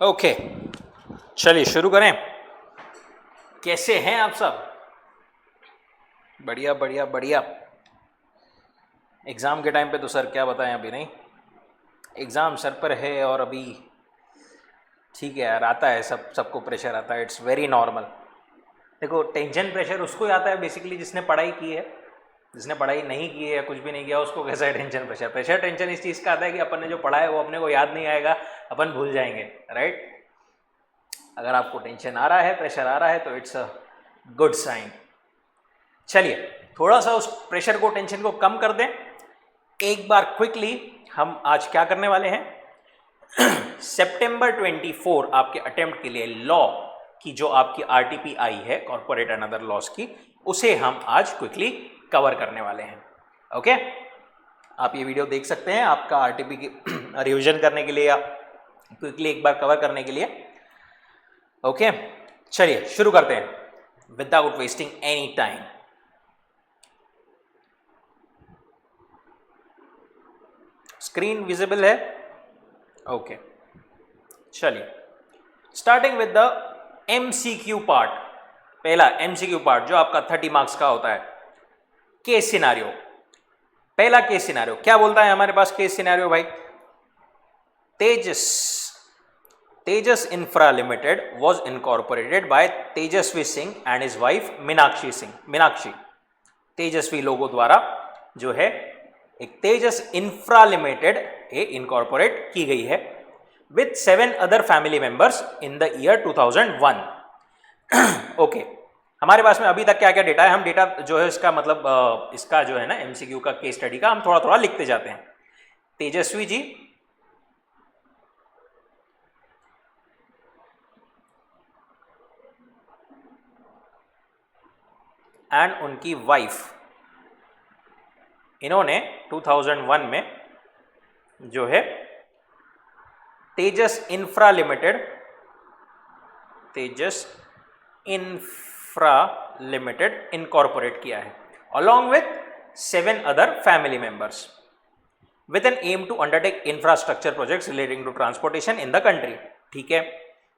Okay, चलिए शुरू करें। कैसे हैं आप सब? बढ़िया बढ़िया बढ़िया। एग्ज़ाम के टाइम पे तो सर क्या बताएं, अभी नहीं, एग्ज़ाम सर पर है और अभी ठीक है यार, आता है, सबको प्रेशर आता है, इट्स वेरी नॉर्मल। देखो, टेंशन प्रेशर उसको ही आता है बेसिकली जिसने पढ़ाई की है। जिसने पढ़ाई नहीं की है या कुछ भी नहीं किया उसको कैसा है टेंशन प्रेशर। प्रेशर टेंशन इस चीज़ का आता है कि अपन ने जो पढ़ा है वो अपने को याद नहीं आएगा, अपन भूल जाएंगे, राइट। अगर आपको टेंशन आ रहा है, प्रेशर आ रहा है, तो इट्स अ गुड साइन। चलिए थोड़ा सा उस प्रेशर को, टेंशन को कम कर दें। एक बार क्विकली हम आज क्या करने वाले हैं, सितंबर 24 आपके अटेम्प्ट के लिए लॉ की जो आपकी आरटीपी आई है, कॉर्पोरेट एंड अदर लॉस की, उसे हम आज क्विकली कवर करने वाले हैं। ओके, आप ये वीडियो देख सकते हैं आपका आरटीपी की रिवीजन करने के लिए या क्विकली एक बार कवर करने के लिए। ओके, चलिए शुरू करते हैं without wasting any time. Screen visible है? ओके, चलिए starting with the MCQ part. पहला एमसीक्यू पार्ट जो आपका 30 मार्क्स का होता है, केस सिनारियो। पहला केस सिनारियो क्या बोलता है हमारे पास? केस सिनारियो भाई, Tejas infra limited was incorporated by Tejasvi Singh and his wife Meenakshi. Tejasvi लोगों द्वारा जो है एक तेजस इंफ्रा लिमिटेड ये इनकॉर्पोरेट की गई है with 7 other family members in the year 2001। Okay, हमारे पास में अभी तक क्या क्या डेटा है, हम डेटा जो है इसका मतलब इसका जो है ना एमसीक्यू का केस स्टडी का हम थोड़ा थोड़ा लिखते जाते हैं। तेजस्वी जी एंड उनकी वाइफ, इन्होंने 2001 में जो है तेजस इंफ्रा लिमिटेड इनकॉर्पोरेट किया है along with 7 other family members with an aim to undertake infrastructure projects relating to transportation in the country। ठीक है,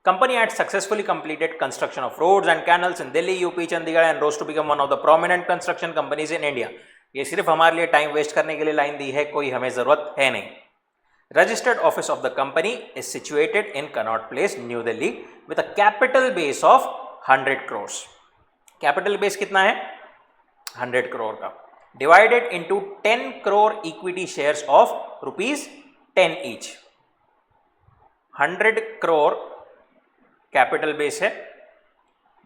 company had successfully completed construction of roads and canals in Delhi, UP, Chandigarh and rose to become one of the prominent construction companies in India। ये सिर्फ हमारे लिए time waste करने के लिए line दी है, कोई हमें जरूरत है नहीं। Registered office of the company is situated in Connaught Place, New Delhi with a capital base of 100 crores। Capital base कितना है? 100 करोड़ का, divided into 10 crore equity shares of rupees 10 each। 100 crore capital base है,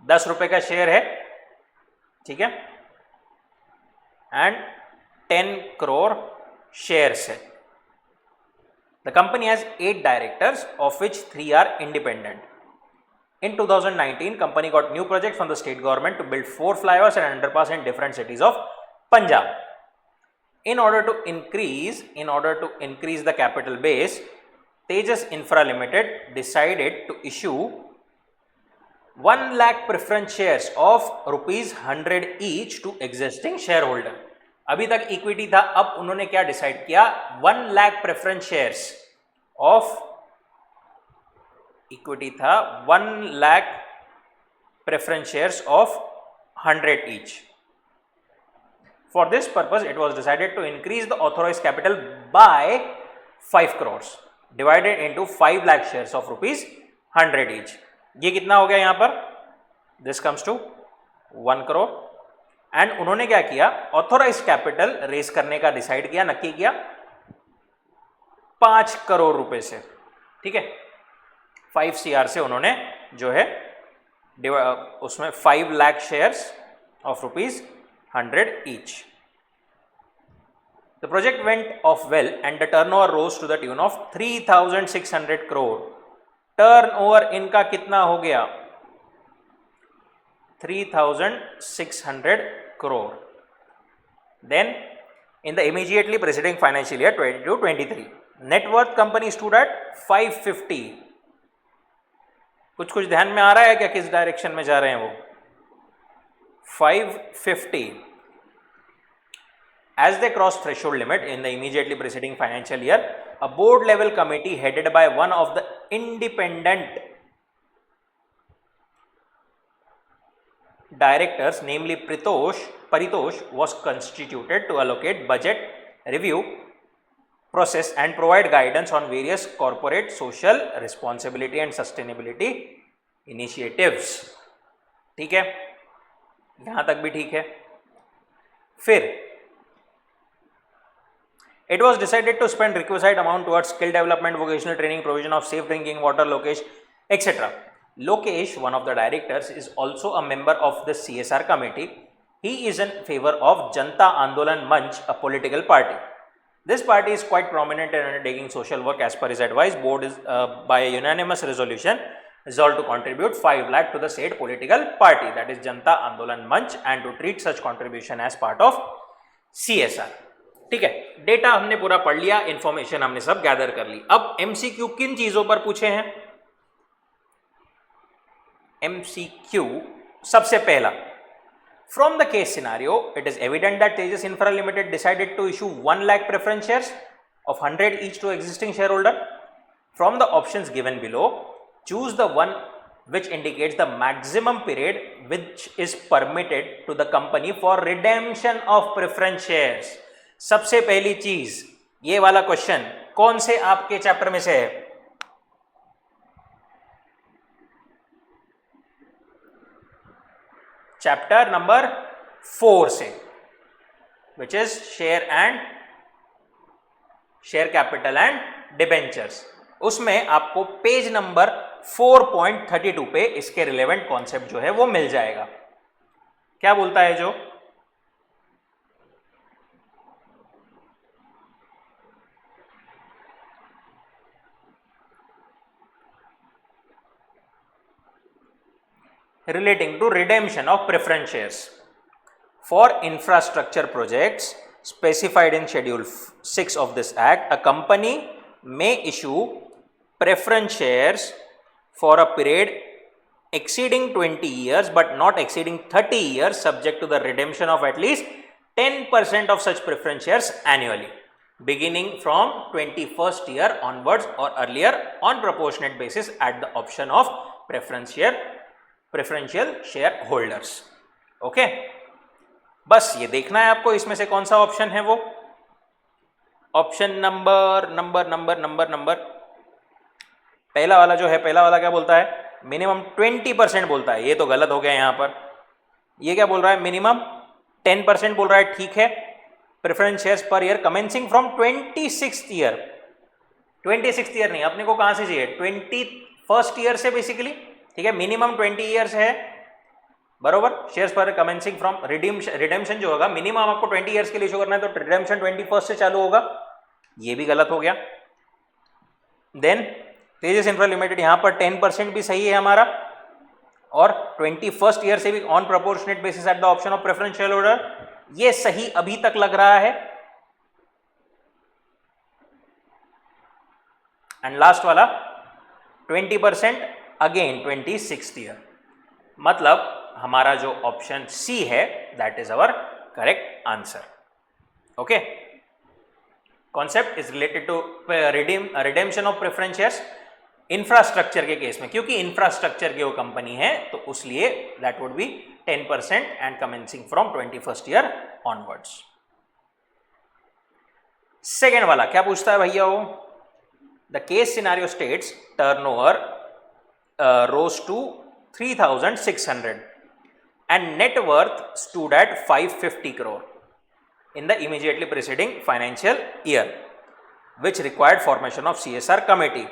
10 रुपए का शेयर है, ठीक है, एंड 10 करोड़ शेयर्स है। The company has 8 directors of which 3 are independent. In 2019, company got new project from the state government to build 4 flyovers and underpass in different cities of Punjab। In order to increase the capital base, Tejas Infra Limited decided to issue 1 lakh preference shares of rupees 100 each to existing shareholder। अभी तक equity था, अब उन्होंने क्या decide किया? 1 lakh preference shares of equity था 1 lakh preference shares of 100 each। For this purpose, it was decided to increase the authorized capital by 5 crores divided into 5 lakh shares of rupees 100 each। ये कितना हो गया यहाँ पर? This comes to 1 crore। And उन्होंने क्या किया? ऑथोराइज कैपिटल रेस करने का डिसाइड किया, नक्की किया 5 करोड़ रुपए से, ठीक है। 5 CR से उन्होंने जो है उसमें 5 lakh shares of rupees 100 each। The project went off well and the turnover rose to the tune of 3600 crore। Turnover इनका कितना हो गया? 3600 crore। Then in the immediately preceding financial year 22-23, net worth company stood at 550। कुछ ध्यान में आ रहा है क्या किस डायरेक्शन में जा रहे हैं वो? 550 As they crossed threshold limit in the immediately preceding financial year, a board level committee headed by one of the independent directors, namely Paritosh, was constituted to allocate budget, review process and provide guidance on various corporate social responsibility and sustainability initiatives. ठीक है, यहां तक भी ठीक है. फिर it was decided to spend requisite amount towards skill development, vocational training, provision of safe drinking water, location, etc. Lokesh, one of the directors, is also a member of the CSR committee. He is in favor of Janta Andolan Manch, a political party. This party is quite prominent in undertaking social work. As per his advice, board is by a unanimous resolution resolved to contribute 5 lakh to the said political party, that is Janta Andolan Manch, and to treat such contribution as part of CSR. ठीक है, data हमने पूरा पढ़ लिया, information हमने सब gather कर ली. अब एमसीक्यू किन चीजों पर पूछे हैं? एमसीक्यू सबसे पहला, from the case scenario, it is evident that Tejas Infra Limited decided to issue 1 lakh preference shares of 100 each to existing shareholder. From the options given below, choose the one which indicates the maximum period which is permitted to the company for redemption of preference shares. सबसे पहली चीज, ये वाला question कौन से आपके chapter में से है? चैप्टर नंबर 4 से, which is share capital and debentures. उसमें आपको पेज नंबर 4.32 पे इसके रिलेवेंट कॉन्सेप्ट जो है वो मिल जाएगा. क्या बोलता है जो? relating to redemption of preference shares for infrastructure projects specified in schedule 6 of this act. A company may issue preference shares for a period exceeding 20 years but not exceeding 30 years, subject to the redemption of at least 10% of such preference shares annually, beginning from 21st year onwards or earlier on proportionate basis at the option of preferential share holders. Okay, बस ये देखना है आपको इसमें से कौन सा option है वो. ऑप्शन नंबर पहला वाला जो है, पहला वाला क्या बोलता है? मिनिमम 20% बोलता है. ये तो गलत हो गया यहां पर. ये क्या बोल रहा है? मिनिमम 10% बोल रहा है. ठीक है, preference shares per year commencing from 26th year. 26th year नहीं, अपने को कहां से चाहिए? 21st ईयर से बेसिकली. ठीक है, मिनिमम 20 ईयर्स है, बरोबर. शेयर्स पर कमेंसिंग फ्रॉम रिडेम्पशन जो होगा मिनिमम आपको 20 ईयर्स के लिए शो करना है, तो रिडेम्पशन 21st से चालू होगा. ये भी गलत हो गया. देन तेजस इंफ्रा लिमिटेड, यहां पर 10% भी सही है हमारा, और 21st ईयर से भी on proportionate basis at the option of preference share holder, ये सही अभी तक लग रहा है. एंड लास्ट वाला 20% अगेन 26th ईयर. मतलब हमारा जो ऑप्शन सी है that is our correct answer. Okay, concept is related to redemption of preference shares infrastructure के केस में, क्योंकि इंफ्रास्ट्रक्चर की वो कंपनी है तो उसलिए that would be 10% and commencing from 21st year onwards. Second वाला क्या पूछता है भैया वो? The case scenario states turnover rose to 3,600 and net worth stood at 550 crore in the immediately preceding financial year, which required formation of CSR committee.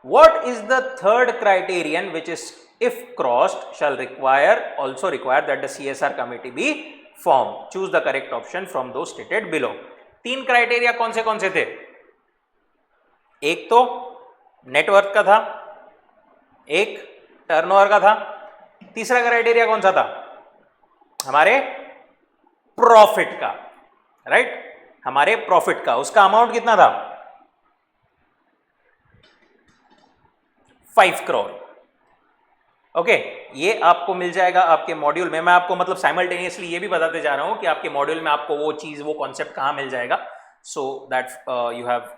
What is the third criterion which is, if crossed, shall also require that the CSR committee be formed? Choose the correct option from those stated below. 3 criteria कौन से थे? एक तो net worth का था, एक turnover का था, तीसरा क्राइटेरिया कौन सा था? हमारे प्रॉफिट का. राइट, हमारे प्रॉफिट का. उसका अमाउंट कितना था? 5 करोड़. ओके ये आपको मिल जाएगा आपके मॉड्यूल में। मैं आपको मतलब साइमल्टेनियसली ये भी बताते जा रहा हूं कि आपके मॉड्यूल में आपको वो चीज वो कॉन्सेप्ट कहाँ मिल जाएगा, so that you have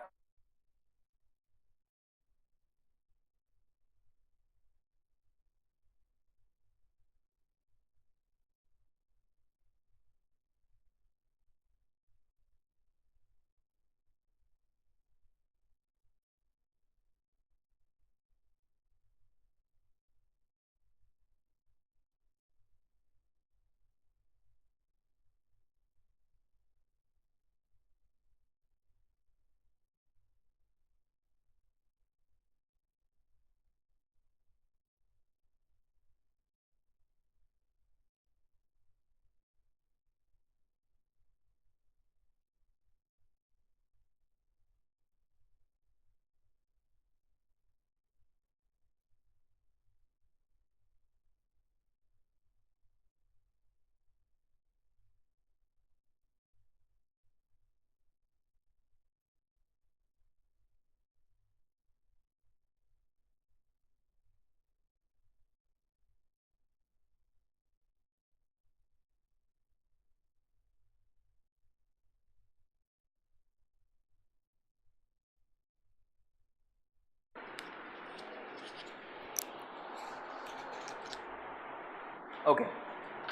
okay.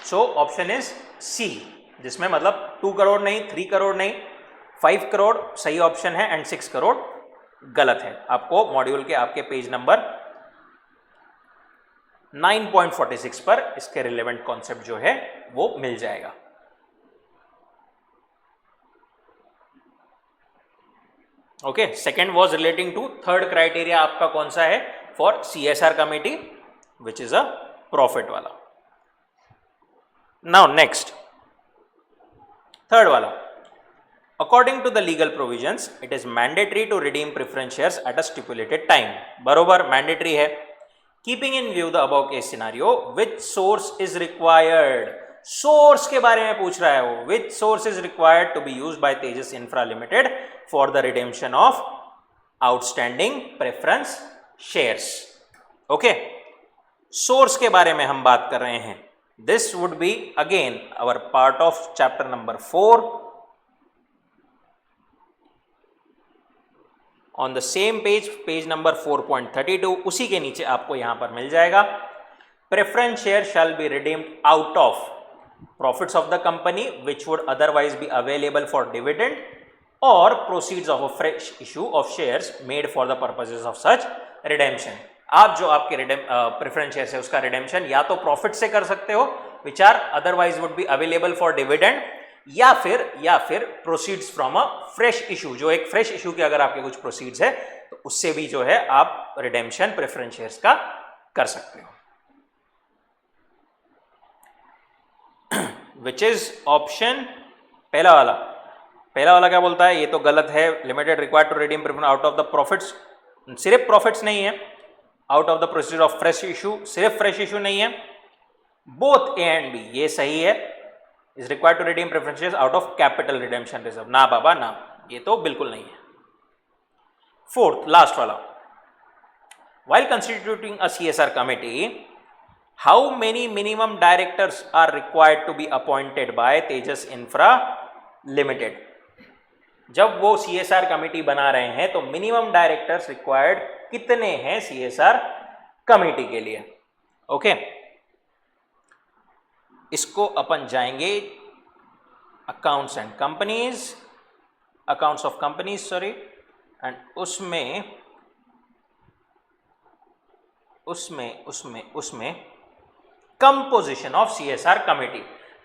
So option is C, जिसमें मतलब 2 करोड़ नहीं, 3 करोड़ नहीं, 5 करोड़ सही ऑप्शन है एंड 6 करोड़ गलत है। आपको मॉड्यूल के आपके पेज नंबर 9.46 पर इसके रिलेवेंट कॉन्सेप्ट जो है वो मिल जाएगा। Okay, second was relating to third criteria आपका कौन सा है for CSR committee, which is a profit वाला। नाउ नेक्स्ट थर्ड वाला, according to the legal provisions it is mandatory to redeem preference shares at a stipulated time. बरोबर, mandatory है। Keeping in view the above case scenario which source is required, source के बारे में पूछ रहा है वो, which source is required to be used by Tejas infra limited for the redemption of outstanding preference shares. Okay, source के बारे में हम बात कर रहे हैं। This would be again our part of chapter number 4 on the same page, page number 4.32। उसी के नीचे आपको यहां पर मिल जाएगा, preference share shall be redeemed out of profits of the company which would otherwise be available for dividend और proceeds of a fresh issue of shares made for the purposes of such redemption. आप जो आपके preference shares है उसका redemption या तो profit से कर सकते हो which are otherwise would be available for dividend, या फिर proceeds from a fresh issue, जो एक फ्रेश इशू के अगर आपके कुछ प्रोसीड्स है तो उससे भी जो है आप रिडेम्पशन प्रेफरेंस शेयर्स का कर सकते हो, विच इज ऑप्शन पहला वाला। पहला वाला क्या बोलता है, ये तो गलत है। Limited required to redeem preference out of the profits, सिर्फ प्रॉफिट्स नहीं है। Out of the proceed of fresh issue, सिर्फ फ्रेश इशू नहीं है। बोथ ए एंड बी, ये सही है। Is required to redeem preference shares out of capital redemption reserve, ना बाबा ना, ये तो बिल्कुल नहीं है। फोर्थ लास्ट वाला, while constituting a CSR committee, how many minimum directors are required to be appointed by Tejas Infra Limited? जब वो CSR कमेटी बना रहे हैं तो मिनिमम डायरेक्टर्स रिक्वायर्ड कितने हैं CSR कमेटी के लिए? ओके, इसको अपन जाएंगे accounts and companies, accounts of companies sorry, and उसमें composition of CSR committee,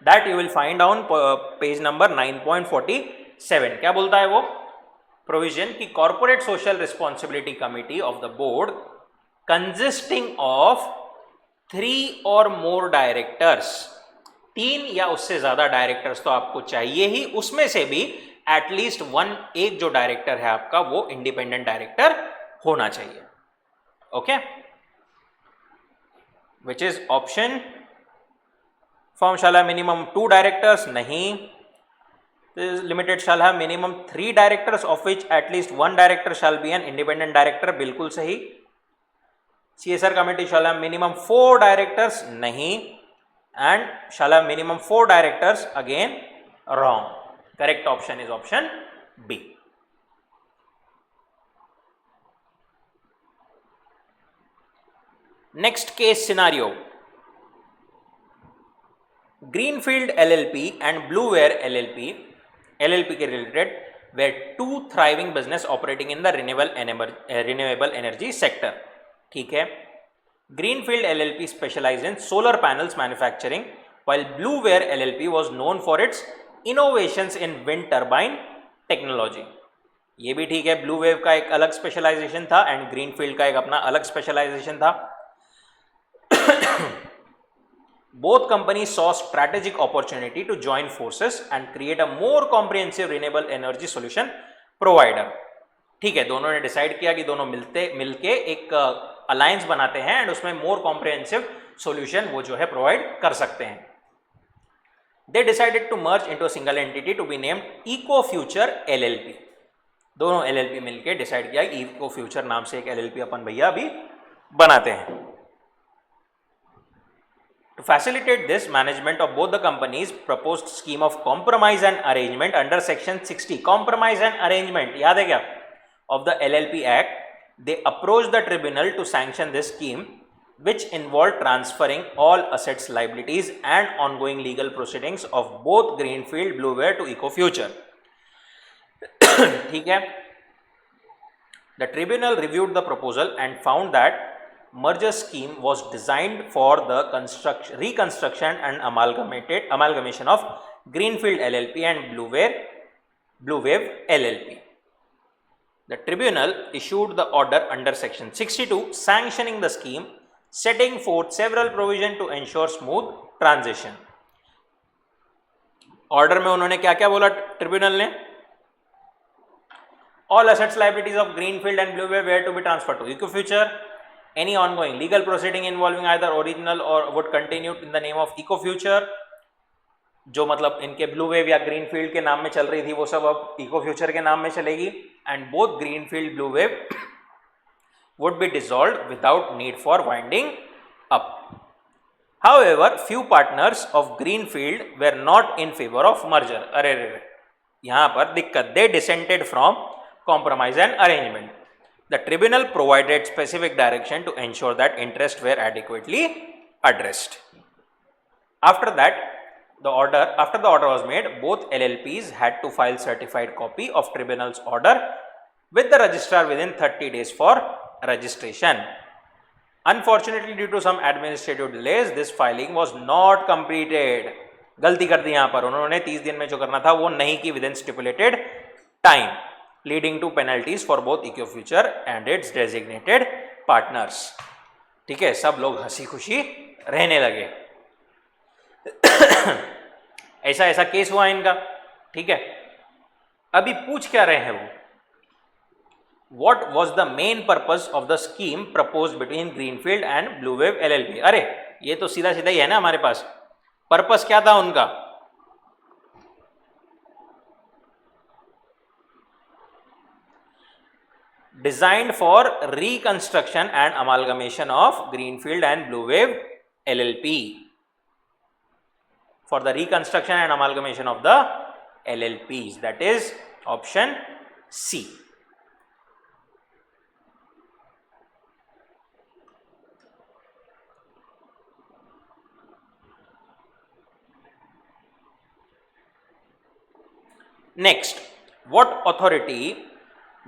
that you will find on page number 9.47। क्या बोलता है वो प्रोविजन की, corporate social responsibility committee of the board consisting of 3 और मोर डायरेक्टर्स, 3 या उससे ज्यादा डायरेक्टर्स तो आपको चाहिए ही, उसमें से भी एटलीस्ट 1, एक जो डायरेक्टर है आपका वो इंडिपेंडेंट डायरेक्टर होना चाहिए। Okay, which is option, firm shall have minimum 2 directors, नहीं। Limited shall have minimum 3 directors of which at least 1 director shall be an independent director, बिल्कुल सही। CSR committee shall have minimum 4 directors, nahi, and shall have minimum 4 directors, again wrong. Correct option is option B. Next case scenario. Greenfield LLP and Blueware LLP के related were two thriving business operating in the renewable energy sector. ठीक है. Greenfield LLP specialized in solar panels manufacturing, while Blueware LLP was known for its innovations in wind turbine technology. ये भी ठीक है. Blue wave का एक अलग specialisation था एंड ग्रीनफील्ड का एक अपना अलग स्पेशलाइजेशन था. Both companies saw strategic opportunity to join forces and create a more comprehensive renewable energy solution provider. ठीक है, दोनों ने डिसाइड किया कि दोनों मिलके एक अलायंस बनाते हैं एंड उसमें मोर कॉम्प्रिहेंसिव सॉल्यूशन वो जो है प्रोवाइड कर सकते हैं. They decided to merge into a single entity to be named EcoFuture LLP. दोनों LLP मिलके डिसाइड किया कि EcoFuture नाम से एक LLP अपन भैया अभी बनाते हैं. To facilitate this, management of both the companies proposed scheme of compromise and arrangement under section 60. Compromise and arrangement, याद है क्या? Of the LLP Act. They approached the tribunal to sanction this scheme, which involved transferring all assets, liabilities, and ongoing legal proceedings of both Greenfield Blueware to EcoFuture. ठीक है. The tribunal reviewed the proposal and found that merger scheme was designed for the reconstruction and amalgamation of Greenfield LLP and Blue Wave LLP. The tribunal issued the order under section 62 sanctioning the scheme, setting forth several provisions to ensure smooth transition. Order में उन्होंने क्या क्या बोला tribunal ने? All assets, liabilities of Greenfield and Blue Wave were to be transferred to EcoFuture. Any ongoing legal proceeding involving either original or would continue in the name of EcoFuture. जो मतलब इनके blue wave या greenfield के नाम में चल रही थी वो सब अब EcoFuture के नाम में चलेगी. And both greenfield blue wave would be dissolved without need for winding up. However, few partners of Greenfield were not in favor of merger. अरे यहाँ पर दिक्कत. They dissented from compromise and arrangement. The tribunal provided specific direction to ensure that interests were adequately addressed. After the order was made, both LLPs had to file certified copy of tribunal's order with the registrar within 30 days for registration. Unfortunately, due to some administrative delays, this filing was not completed. गलती कर दी यहाँ पर उन्होंने. 30 दिन में जो करना था वो नहीं की within stipulated time, leading to penalties for both EcoFuture and its designated partners. ठीक है, सब लोग हंसी खुशी रहने लगे. ऐसा केस हुआ इनका. ठीक है, अभी पूछ क्या रहे हैं वो? What was the main purpose of the scheme proposed between Greenfield and Blue Wave LLP? अरे ये तो सीधा सीधा ही है ना हमारे पास. पर्पस क्या था उनका? Designed for reconstruction and amalgamation of Greenfield and Blue Wave LLP. For the reconstruction and amalgamation of the LLPs, that is option C. Next, what authority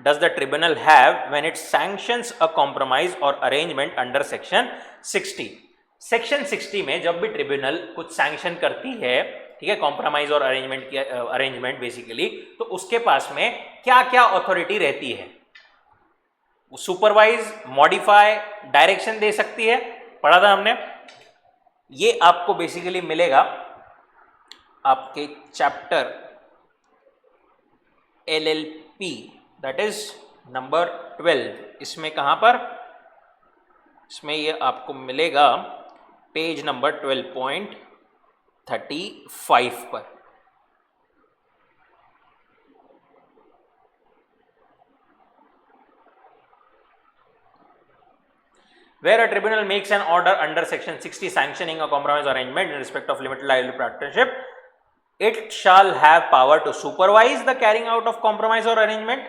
does the tribunal have when it sanctions a compromise or arrangement under section 60? Section 60 में जब भी tribunal कुछ sanction करती है, ठीक है, compromise और arrangement basically, तो उसके पास में क्या क्या अथॉरिटी रहती है? वो सुपरवाइज, मॉडिफाई, डायरेक्शन दे सकती है. पढ़ा था हमने. ये आपको बेसिकली मिलेगा आपके chapter LLP, that is number 12. इसमें कहां पर? इसमें ये आपको मिलेगा पेज नंबर 12.35 पर. where a tribunal makes an order under section 60 sanctioning a compromise arrangement in respect of limited liability partnership, it shall have power to supervise the carrying out of compromise or arrangement,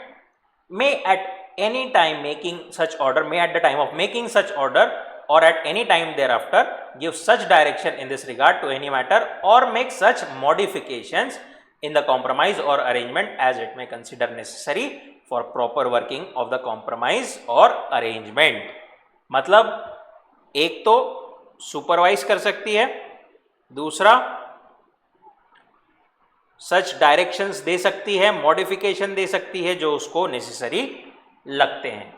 may at any time making such order, may at the time of making such order or at any time thereafter give such direction in this regard to any matter or make such modifications in the compromise or arrangement as it may consider necessary for proper working of the compromise or arrangement. मतलब एक तो supervise कर सकती है, दूसरा सच directions दे सकती है, modification दे सकती है जो उसको नेसेसरी लगते हैं.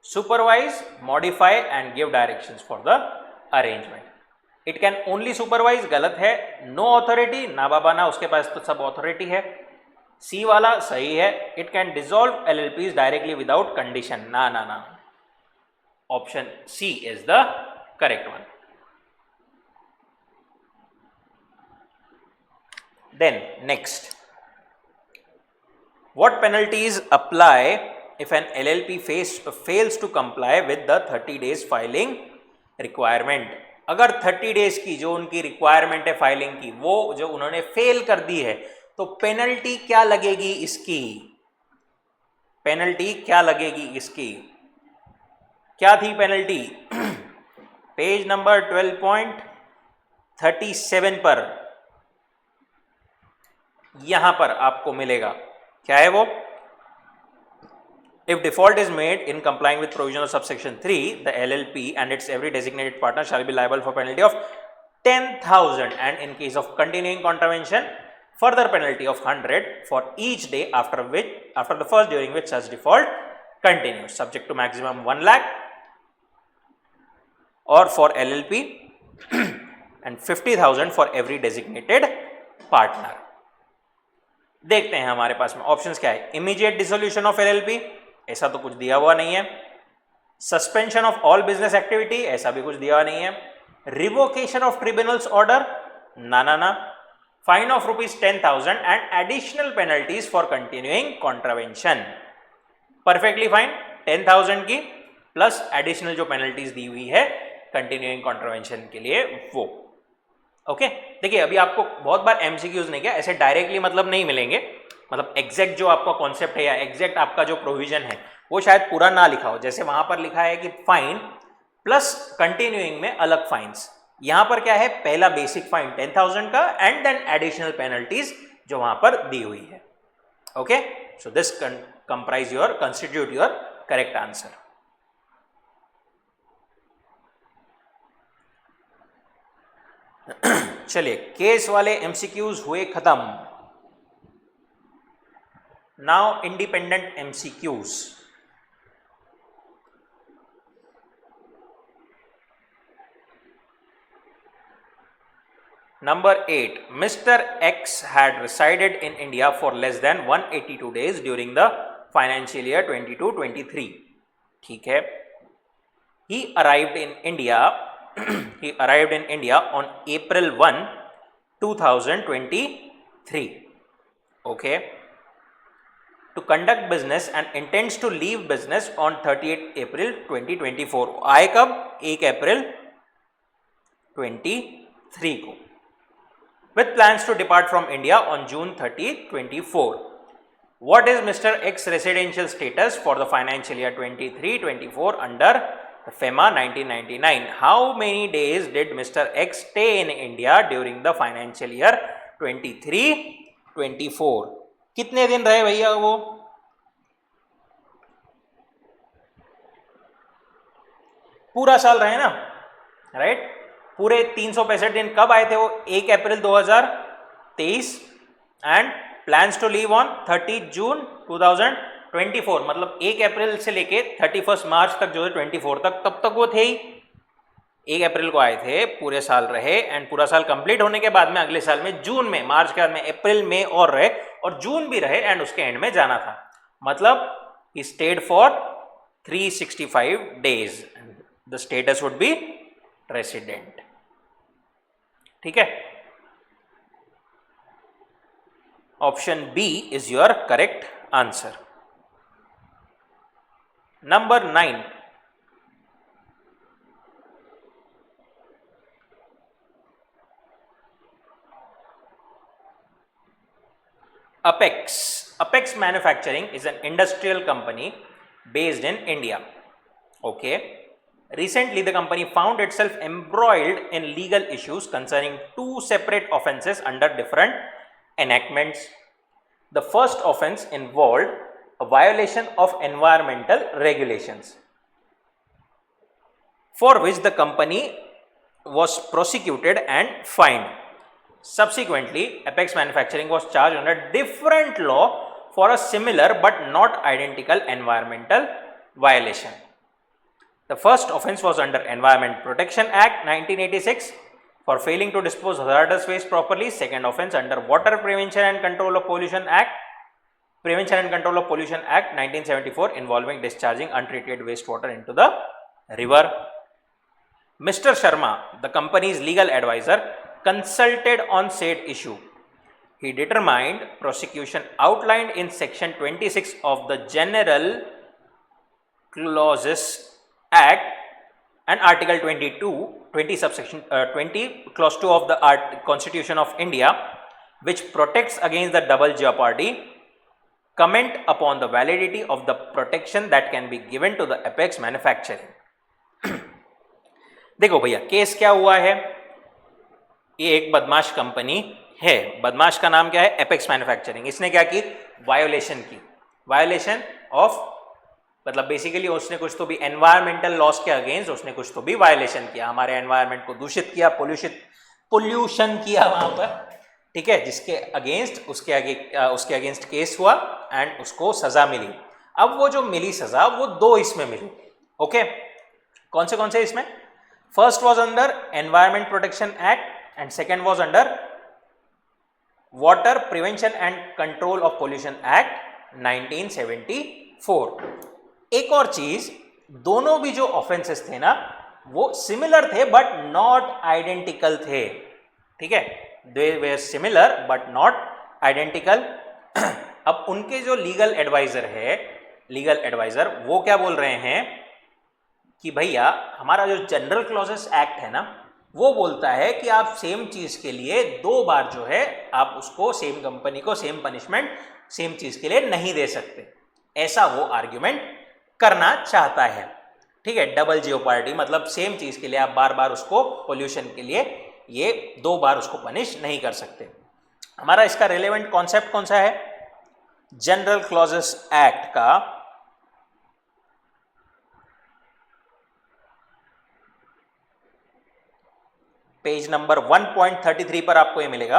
Supervise, modify and give directions for the arrangement. It can only supervise, गलत है. नो ऑथोरिटी, ना बाबा ना, उसके पास तो सब ऑथोरिटी है. सी वाला सही है. It can dissolve LLPs directly without condition, ना ना ना. Option C is the correct one. Then next, what penalties apply if an LLP fails to comply with the 30 days filing requirement? अगर 30 days की जो उनकी रिक्वायरमेंट है filing की, वो जो उन्होंने फेल कर दी है, तो पेनल्टी क्या लगेगी इसकी? पेनल्टी क्या लगेगी इसकी? क्या थी पेनल्टी? पेज नंबर 12.37 पर यहां पर आपको मिलेगा. क्या है वो? If default is made in complying with provision of subsection 3, the LLP and its every designated partner shall be liable for penalty of 10,000 and in case of continuing contravention, further penalty of 100 for each day after the first during which such default continues, subject to maximum 1 lakh or for LLP and 50,000 for every designated partner. देखते हैं हमारे पास में options क्या है. Immediate dissolution of LLP, ऐसा तो कुछ दिया हुआ नहीं है. Suspension of all business activity, ऐसा भी कुछ दिया हुआ नहीं है. रिवोकेशन ऑफ ट्रिब्यूनल्स ऑर्डर, ना ना ना. Fine of ₹10,000 and additional penalties for continuing contravention. Perfectly fine. 10,000 की प्लस एडिशनल जो पेनल्टीज दी हुई है कंटिन्यूइंग कॉन्ट्रावेंशन के लिए वो. ओके देखिए, अभी आपको बहुत बार एमसीक्यूज नहीं किया, ऐसे डायरेक्टली मतलब नहीं मिलेंगे. मतलब एग्जैक्ट जो आपका कॉन्सेप्ट है या एग्जैक्ट आपका जो प्रोविजन है वो शायद पूरा ना लिखा हो. जैसे वहां पर लिखा है कि फाइन प्लस कंटिन्यूइंग में अलग फाइन्स. यहां पर क्या है? पहला बेसिक फाइन 10,000 का एंड देन एडिशनल पेनल्टीज जो वहां पर दी हुई है. Okay, so this constitute your correct answer. चलिए, केस वाले एमसीक्यूज हुए खत्म. Now independent MCQs. Number 8. Mr. X had resided in India for less than 182 days during the financial year 22-23. ठीक है. He arrived in India on April 1, 2023. Okay. To conduct business and intends to leave business on 30th April 2024. आए कब? 1 अप्रैल 23 को. With plans to depart from India on June 30, 24. What is Mr. X residential status for the financial year 23-24 under FEMA 1999? How many days did Mr. X stay in India during the financial year 23-24? कितने दिन रहे भैया वो? पूरा साल रहे ना, right? पूरे 365 दिन. कब आए थे वो? 1 April 2023 and plans to leave on 30 June 2024. मतलब 1 अप्रैल से लेके 31 मार्च तक जो है 24 तक, तब तक वो थे ही. 1 अप्रैल को आए थे, पूरे साल रहे एंड पूरा साल कंप्लीट होने के बाद में अगले साल में जून में, मार्च के बाद में अप्रैल में और रहे और जून भी रहे एंड उसके एंड में जाना था. मतलब he stayed for 365 days. The status would be resident. ठीक है. Option B is your correct answer. Number 9. Apex Manufacturing is an industrial company based in India. Okay. Recently, the company found itself embroiled in legal issues concerning two separate offences under different enactments. The first offence involved a violation of environmental regulations, for which the company was prosecuted and fined. Subsequently, Apex Manufacturing was charged under different law for a similar but not identical environmental violation. The first offence was under Environment Protection Act 1986 for failing to dispose hazardous waste properly. Second offence under Water Prevention and Control of Pollution Act 1974 involving discharging untreated wastewater into the river. Mr. Sharma, the company's legal advisor, consulted on said issue. He determined prosecution outlined in section 26 of the General Clauses Act and Article 20 subsection 20 clause 2 of the Constitution of India, which protects against the double jeopardy, comment upon the validity of the protection that can be given to the Apex Manufacturing. देखो भैया case क्या हुआ है, ये एक बदमाश company है, बदमाश का नाम क्या है, एपेक्स मैन्युफैक्चरिंग। इसने क्या की, वायोलेशन ऑफ, मतलब बेसिकली उसने कुछ तो भी एनवायरमेंटल लॉस के अगेंस्ट उसने कुछ तो भी वायोलेशन किया, हमारे एनवायरमेंट को दूषित किया, पोल्यूशन किया वहां पर, ठीक है, जिसके अगेंस्ट उसके अगेंस्ट केस हुआ एंड उसको सजा मिली। अब वो जो मिली सजा वो दो इसमें मिली। ओके, कौन से इसमें? First was under environment protection act and second was under water prevention and control of pollution act 1974। एक और चीज, दोनों भी जो ऑफेंसेस थे ना वो सिमिलर थे बट नॉट आइडेंटिकल थे, ठीक है, they were similar but not identical. अब उनके जो लीगल एडवाइजर वो क्या बोल रहे हैं कि भैया हमारा जो जनरल क्लॉजेस एक्ट है ना वो बोलता है कि आप सेम चीज के लिए दो बार जो है आप उसको सेम कंपनी को सेम पनिशमेंट सेम चीज के लिए नहीं दे सकते, ऐसा वो आर्ग्यूमेंट करना चाहता है, ठीक है। डबल जियोपार्डी मतलब सेम चीज के लिए आप बार बार उसको पोल्यूशन के लिए ये दो बार उसको पनिश नहीं कर सकते। हमारा इसका रिलेवेंट कॉन्सेप्ट कौन सा है? जनरल क्लॉजेस एक्ट का पेज नंबर 1.33 पर आपको ये मिलेगा,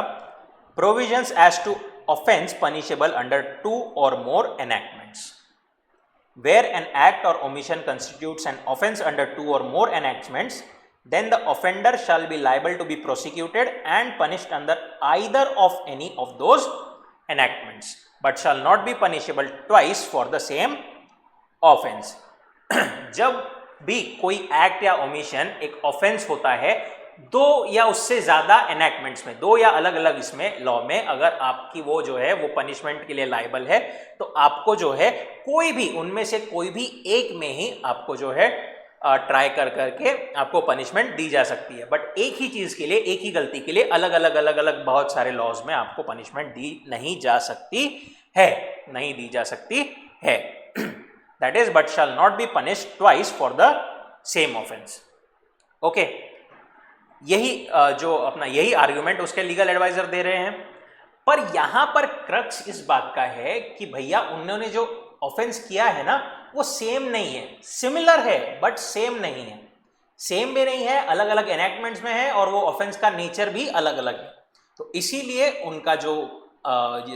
provisions as to offence punishable under 2 or more enactments. Where an act or omission constitutes an offense under 2 or more enactments, then the offender shall be liable to be prosecuted and punished under either of any of those enactments, but shall not be punishable twice for the same offense. जब भी कोई act या omission एक offence होता है, दो या उससे ज्यादा एनैक्टमेंट्स में, दो या अलग अलग इसमें लॉ में अगर आपकी वो जो है वो पनिशमेंट के लिए लायबल है, तो आपको जो है कोई भी उनमें से कोई भी एक में ही आपको जो है ट्राई करके आपको पनिशमेंट दी जा सकती है। बट एक ही चीज के लिए, एक ही गलती के लिए अलग अलग बहुत सारे लॉज में आपको पनिशमेंट दी नहीं जा सकती है, that is but shall not be punished twice for the same offence. Okay, यही जो अपना यही आर्ग्यूमेंट उसके लीगल एडवाइजर दे रहे हैं। पर यहां पर क्रक्स इस बात का है कि भैया उन्होंने जो ऑफेंस किया है ना वो सेम नहीं है, सिमिलर है बट सेम नहीं है, सेम भी नहीं है, अलग अलग एनैक्टमेंट्स में है और वो ऑफेंस का नेचर भी अलग अलग है। तो इसीलिए उनका जो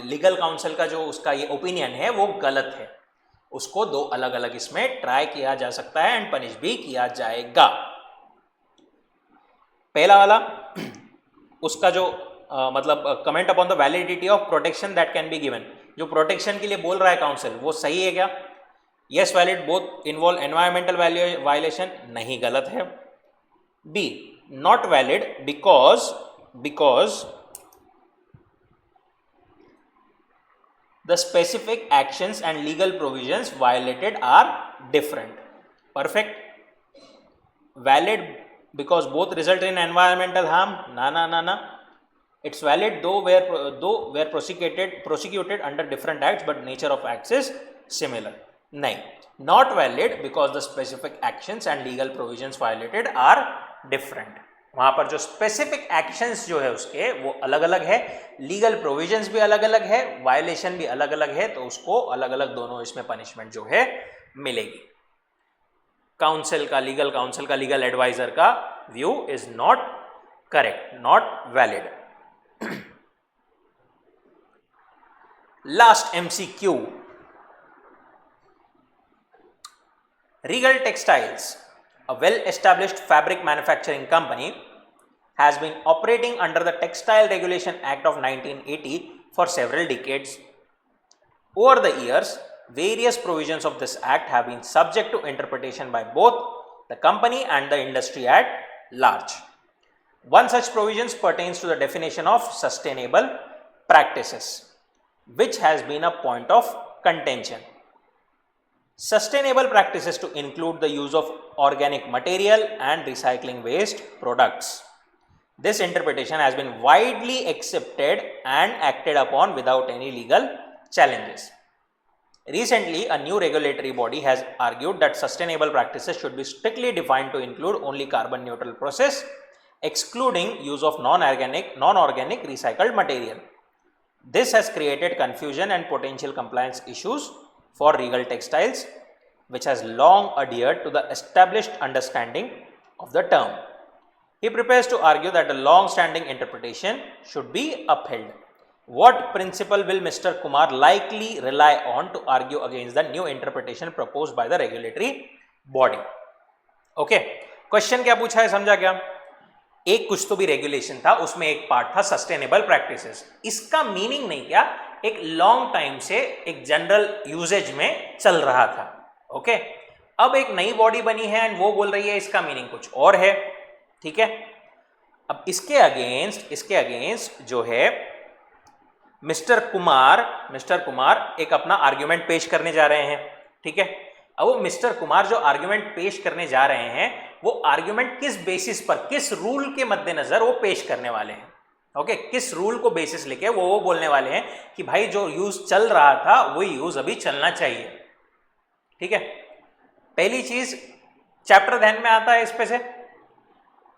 लीगल काउंसिल का जो उसका ये ओपिनियन है वो गलत है, उसको दो अलग अलग इसमें ट्राई किया जा सकता है एंड पनिश भी किया जाएगा। पहला वाला उसका जो मतलब comment upon the validity of protection that can be given, जो प्रोटेक्शन के लिए बोल रहा है काउंसिल वो सही है क्या? Yes valid both involve environmental violation, नहीं गलत है। B not valid because the specific actions and legal provisions violated are different. Perfect. Valid because both result in environmental harm, ना। It's valid though where prosecuted under different acts but nature of acts is similar. नहीं, not valid because the specific actions and legal provisions violated are different. वहां पर जो specific actions जो है उसके वो अलग अलग है, लीगल प्रोविजंस भी अलग अलग है, वायलेशन भी अलग अलग है, तो उसको अलग अलग दोनों इसमें पनिशमेंट जो है मिलेगी. लीगल काउंसिल का लीगल एडवाइजर का view is not correct, not valid. Last MCQ. Regal Textiles, a well-established fabric manufacturing company, has been operating under the Textile Regulation Act of 1980 for several decades. Over the years, various provisions of this act have been subject to interpretation by both the company and the industry at large. One such provision pertains to the definition of sustainable practices, which has been a point of contention. Sustainable practices to include the use of organic material and recycling waste products. This interpretation has been widely accepted and acted upon without any legal challenges. Recently, a new regulatory body has argued that sustainable practices should be strictly defined to include only carbon neutral process, excluding use of non-organic recycled material. This has created confusion and potential compliance issues for Regal Textiles, which has long adhered to the established understanding of the term. He prepares to argue that the long-standing interpretation should be upheld. What principle will Mr. Kumar likely rely on to argue against the new interpretation proposed by the regulatory body? Okay, question क्या पूछा है समझा क्या? एक कुछ तो भी regulation था, उसमें एक पार्ट था सस्टेनेबल प्रैक्टिसेस. इसका मीनिंग नहीं क्या, एक लॉन्ग टाइम से एक जनरल यूजेज में चल रहा था. ओके, अब एक नई बॉडी बनी है एंड वो बोल रही है इसका मीनिंग कुछ और है. ठीक है, अब इसके अगेंस्ट जो है मिस्टर कुमार एक अपना आर्ग्यूमेंट पेश करने जा रहे हैं. ठीक है, अब वो मिस्टर कुमार जो आर्ग्यूमेंट पेश करने जा रहे हैं वो आर्ग्यूमेंट किस बेसिस पर, किस रूल के मद्देनजर वो पेश करने वाले हैं. ओके, किस रूल को बेसिस लेके वो बोलने वाले हैं कि भाई जो यूज चल रहा था वही यूज अभी चलना चाहिए. ठीक है, पहली चीज चैप्टर ध्यान में आता है इस पे से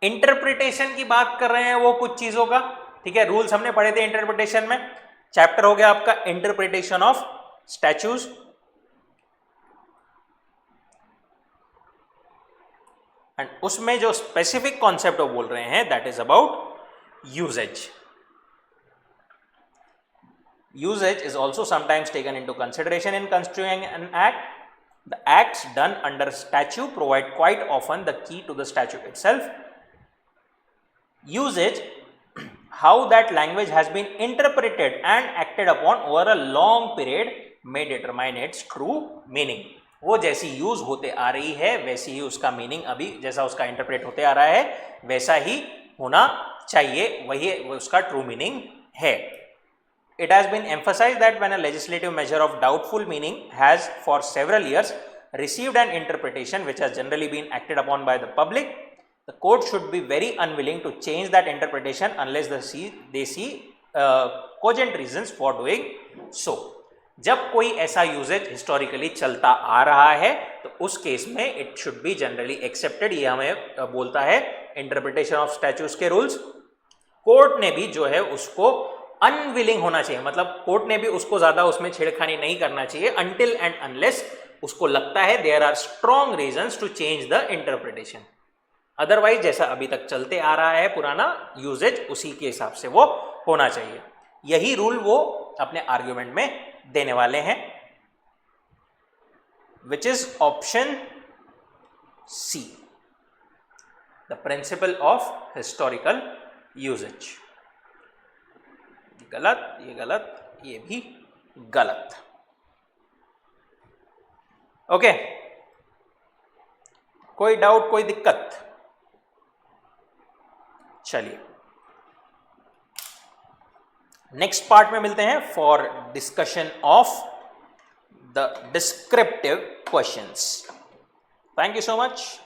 इंटरप्रिटेशन की बात कर रहे हैं वो कुछ चीजों का. ठीक है, रूल्स हमने पढ़े थे इंटरप्रिटेशन में. चैप्टर हो गया आपका इंटरप्रिटेशन ऑफ स्टैच्यूज. एंड उसमें जो स्पेसिफिक कॉन्सेप्ट वो बोल रहे हैं that is about usages. Usage is also sometimes taken into consideration in construing an act. The acts done under statute provide quite often the key to the statute itself. Usage, how that language has been interpreted and acted upon over a long period may determine its true meaning. वो जैसी use होते आ रही है वैसी ही उसका meaning अभी जैसा उसका इंटरप्रेट होते आ रहा है वैसा ही होना चाहिए, वही उसका ट्रू मीनिंग है. It has been emphasized that when a legislative measure of doubtful meaning has for several years received an interpretation which has generally been acted upon by the public, the court should be very unwilling to change that interpretation unless they see cogent reasons for doing so. जब कोई ऐसा usage historically चलता आ रहा है तो उस case में it should be generally accepted. ये हमें बोलता है इंटरप्रिटेशन ऑफ स्टैच्यूज के रूल्स. कोर्ट ने भी जो है उसको अनविलिंग होना चाहिए, मतलब कोर्ट ने भी उसको ज्यादा उसमें छेड़खानी नहीं करना चाहिए अनटिल एंड अनलेस उसको लगता है there are strong reasons to change the interpretation. Otherwise जैसा अभी तक चलते आ रहा है पुराना यूजेज उसी के हिसाब से वो होना चाहिए. यही रूल वो अपने आर्ग्यूमेंट में देने वाले हैं which is option C, the principle of historical usages. गलत, ये गलत, ये भी गलत. ओके, कोई डाउट, कोई दिक्कत? चलिए नेक्स्ट पार्ट में मिलते हैं for discussion of the descriptive questions. Thank you so much.